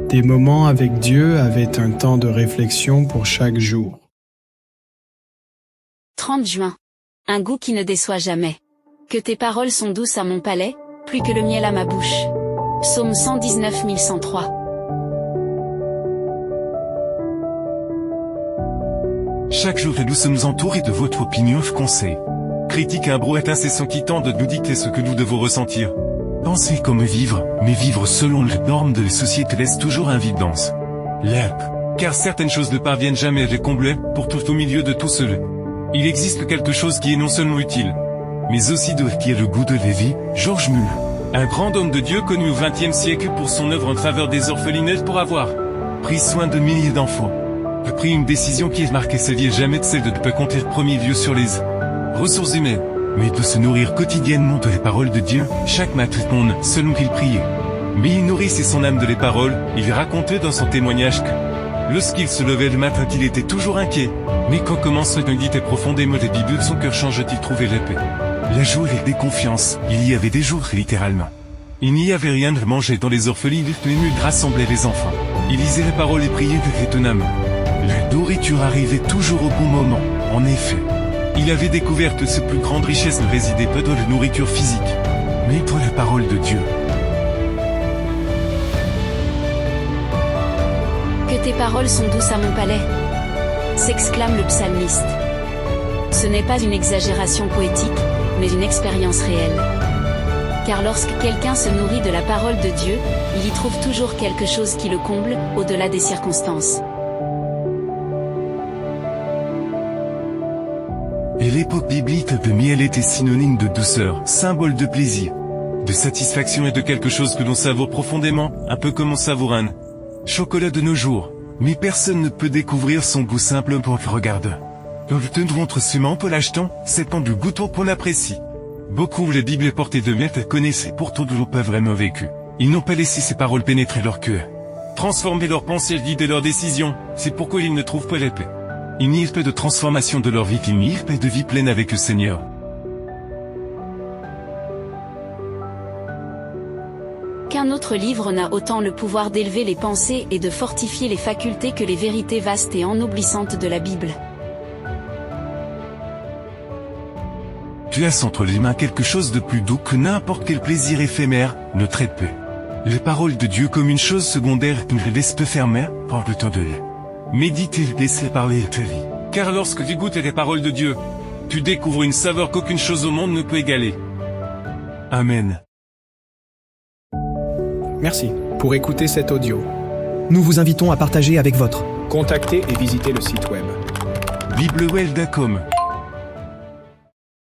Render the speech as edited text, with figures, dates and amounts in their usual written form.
Des moments avec Dieu avaient un temps de réflexion pour chaque jour. 30 juin. Un goût qui ne déçoit jamais. Que tes paroles sont douces à mon palais, plus que le miel à ma bouche. Psaume 119 103. Chaque jour nous sommes entourés de votre opinion et conseils. Critique un brouette incessant qui tente de nous dicter ce que nous devons ressentir. Penser comme vivre, mais vivre selon les normes de la société laisse toujours invidence. Car certaines choses ne parviennent jamais à les combler, pour tout au milieu de tout cela. Il existe quelque chose qui est non seulement utile, mais aussi qui a le goût de la vie, Georges Muller. Un grand homme de Dieu connu au XXe siècle pour son œuvre en faveur des orphelinats pour avoir pris soin de milliers d'enfants. A pris une décision qui a marqué sa vie et jamais de celle de ne pas compter le premier lieu sur les ressources humaines, mais de se nourrir quotidiennement de la parole de Dieu, chaque matin selon qu'il priait. Mais il nourrissait son âme de les paroles, il racontait dans son témoignage que, lorsqu'il se levait le matin il était toujours inquiet, mais quand commence la nuit et profondément la Bible son cœur change-t-il trouver la paix. La joie et des confiances, il y avait des jours littéralement. Il n'y avait rien de manger dans les orphelinats, mais nul rassemblait les enfants. Il lisait la parole et priait étonnamment. La nourriture arrivait toujours au bon moment, en effet. Il avait découvert que sa plus grande richesse ne résidait pas dans la nourriture physique, mais dans la parole de Dieu. Que tes paroles sont douces à mon palais, s'exclame le psalmiste. Ce n'est pas une exagération poétique, mais une expérience réelle. Car lorsque quelqu'un se nourrit de la parole de Dieu, il y trouve toujours quelque chose qui le comble, au-delà des circonstances. Et l'époque biblique de miel était synonyme de douceur, symbole de plaisir, de satisfaction et de quelque chose que l'on savoure profondément, un peu comme on savoure un chocolat de nos jours. Mais personne ne peut découvrir son goût simplement pour le regarder. Dans le ton de votre sument pour l'achetant, c'est quand du goûton qu'on apprécie. Beaucoup la Bible est portée de miel connaissaient pourtant ne l'ont pas vraiment vécu. Ils n'ont pas laissé ces paroles pénétrer leur cœur. Transformer leurs pensées et guider leurs décisions, c'est pourquoi ils ne trouvent pas la paix. Il n'y a pas de transformation de leur vie, il n'y a pas de vie pleine avec le Seigneur. Qu'un autre livre n'a autant le pouvoir d'élever les pensées et de fortifier les facultés que les vérités vastes et ennoblissantes de la Bible. Tu as entre les mains quelque chose de plus doux que n'importe quel plaisir éphémère, ne traite pas les paroles de Dieu comme une chose secondaire que ne laisse pas fermer, prends le temps de méditer, laisse parler ta vie. Car lorsque tu goûtes les paroles de Dieu, tu découvres une saveur qu'aucune chose au monde ne peut égaler. Amen. Merci pour écouter cet audio. Nous vous invitons à partager avec votre. Contactez et visitez le site web. biblewell.com